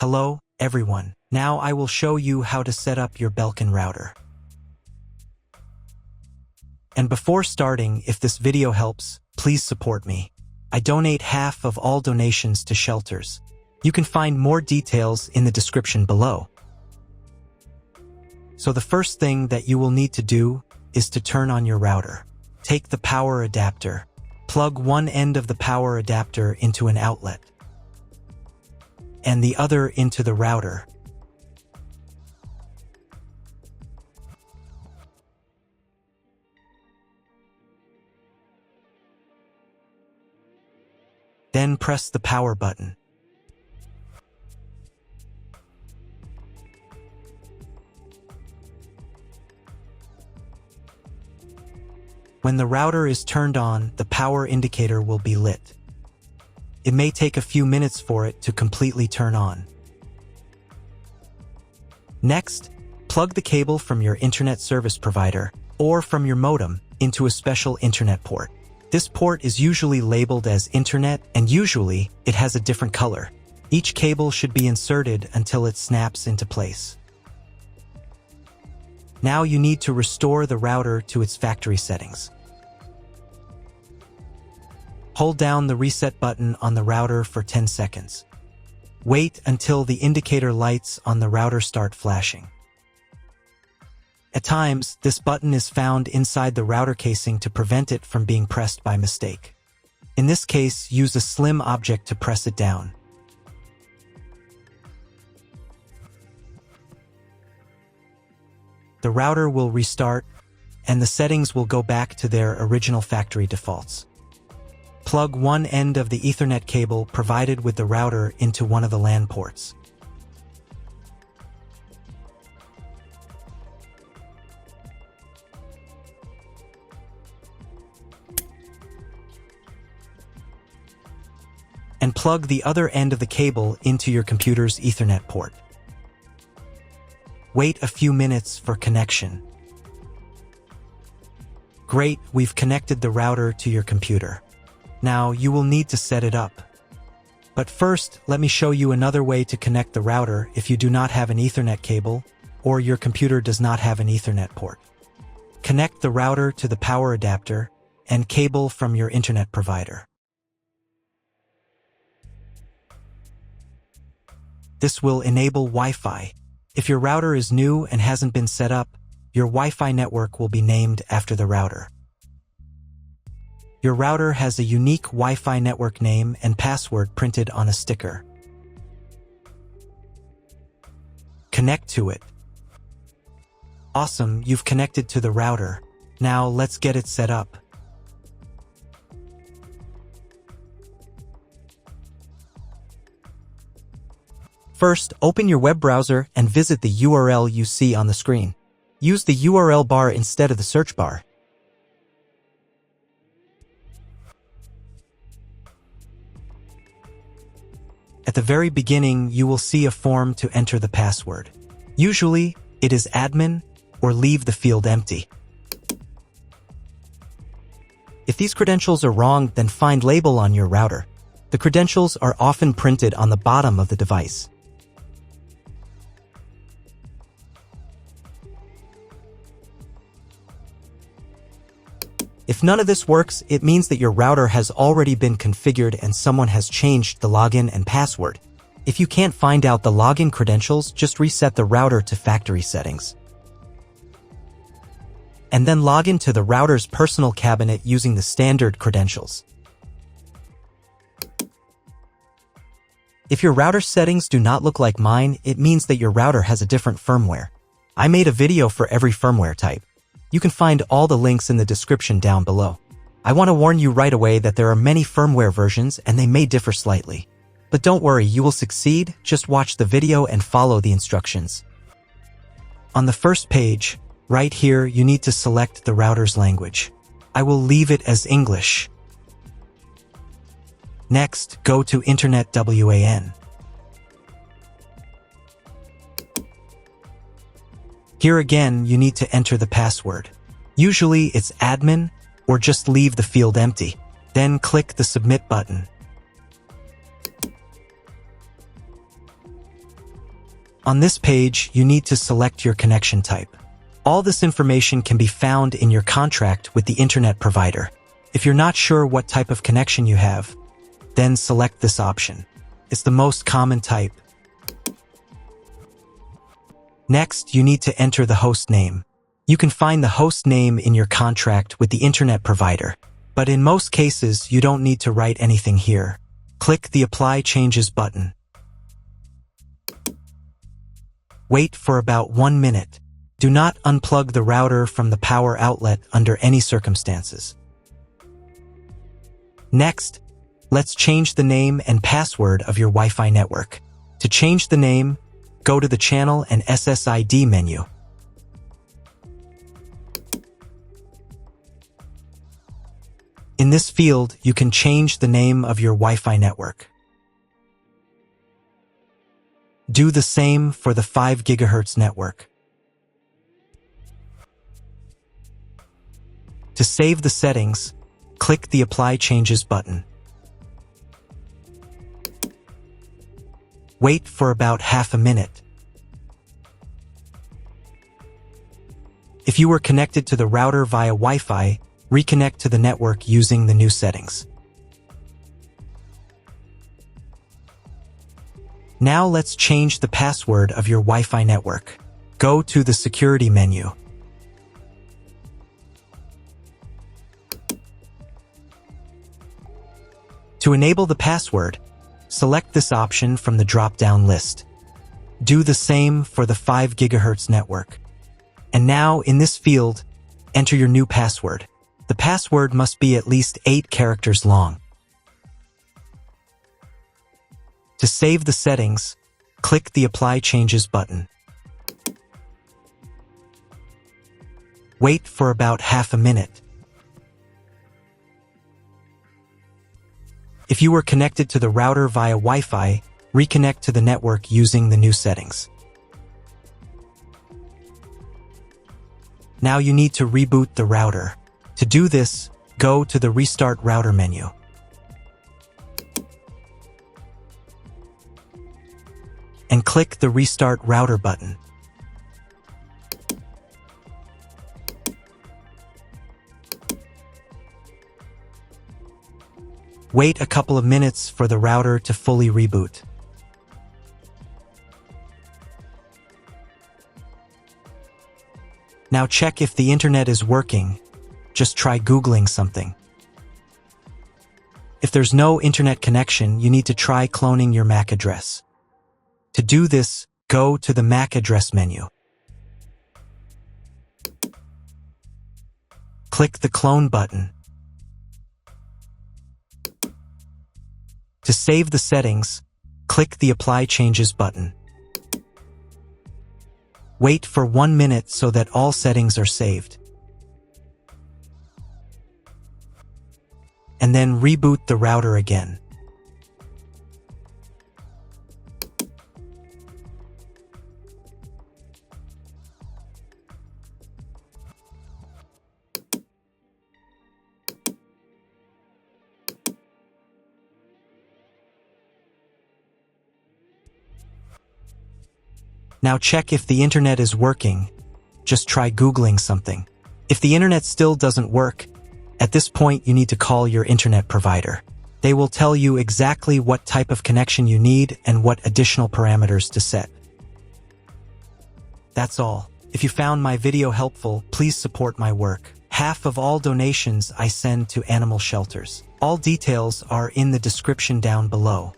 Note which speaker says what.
Speaker 1: Hello, everyone. Now I will show you how to set up your Belkin router. And before starting, if this video helps, please support me. I donate half of all donations to shelters. You can find more details in the description below. So the first thing that you will need to do is to turn on your router. Take the power adapter. Plug one end of the power adapter into an outlet and the other into the router. Then press the power button. When the router is turned on, the power indicator will be lit. It may take a few minutes for it to completely turn on. Next, plug the cable from your internet service provider or from your modem into a special internet port. This port is usually labeled as internet, and usually it has a different color. Each cable should be inserted until it snaps into place. Now you need to restore the router to its factory settings. Hold down the reset button on the router for 10 seconds. Wait until the indicator lights on the router start flashing. At times, this button is found inside the router casing to prevent it from being pressed by mistake. In this case, use a slim object to press it down. The router will restart, and the settings will go back to their original factory defaults. Plug one end of the Ethernet cable provided with the router into one of the LAN ports. And plug the other end of the cable into your computer's Ethernet port. Wait a few minutes for connection. Great, we've connected the router to your computer. Now you will need to set it up. But first, let me show you another way to connect the router if you do not have an Ethernet cable or your computer does not have an Ethernet port. Connect the router to the power adapter and cable from your internet provider. This will enable Wi-Fi. If your router is new and hasn't been set up, your Wi-Fi network will be named after the router. Your router has a unique Wi-Fi network name and password printed on a sticker. Connect to it. Awesome, you've connected to the router. Now let's get it set up. First, open your web browser and visit the URL you see on the screen. Use the URL bar instead of the search bar. At the very beginning, you will see a form to enter the password. Usually, it is admin or leave the field empty. If these credentials are wrong, then find label on your router. The credentials are often printed on the bottom of the device. If none of this works, it means that your router has already been configured and someone has changed the login and password. If you can't find out the login credentials, just reset the router to factory settings. And then log into the router's personal cabinet using the standard credentials. If your router settings do not look like mine, it means that your router has a different firmware. I made a video for every firmware type. You can find all the links in the description down below. I want to warn you right away that there are many firmware versions and they may differ slightly. But don't worry, you will succeed. Just watch the video and follow the instructions. On the first page, right here, you need to select the router's language. I will leave it as English. Next, go to Internet WAN. Here again, you need to enter the password. Usually it's admin, or just leave the field empty. Then click the submit button. On this page, you need to select your connection type. All this information can be found in your contract with the internet provider. If you're not sure what type of connection you have, then select this option. It's the most common type. Next, you need to enter the host name. You can find the host name in your contract with the internet provider, but in most cases, you don't need to write anything here. Click the Apply Changes button. Wait for about 1 minute. Do not unplug the router from the power outlet under any circumstances. Next, let's change the name and password of your Wi-Fi network. To change the name, go to the Channel and SSID menu. In this field, you can change the name of your Wi-Fi network. Do the same for the 5 GHz network. To save the settings, click the Apply Changes button. Wait for about half a minute. If you were connected to the router via Wi-Fi, reconnect to the network using the new settings. Now let's change the password of your Wi-Fi network. Go to the Security menu. To enable the password, select this option from the drop-down list. Do the same for the 5 GHz network. And now, in this field, enter your new password. The password must be at least 8 characters long. To save the settings, click the Apply Changes button. Wait for about half a minute. If you were connected to the router via Wi-Fi, reconnect to the network using the new settings. Now you need to reboot the router. To do this, go to the Restart Router menu. And click the Restart Router button. Wait a couple of minutes for the router to fully reboot. Now check if the internet is working. Just try Googling something. If there's no internet connection, you need to try cloning your MAC address. To do this, go to the MAC address menu. Click the Clone button. To save the settings, click the Apply Changes button. Wait for 1 minute so that all settings are saved. And then reboot the router again. Now check if the internet is working. Just try Googling something. If the internet still doesn't work, at this point you need to call your internet provider. They will tell you exactly what type of connection you need and what additional parameters to set. That's all. If you found my video helpful, please support my work. Half of all donations I send to animal shelters. All details are in the description down below.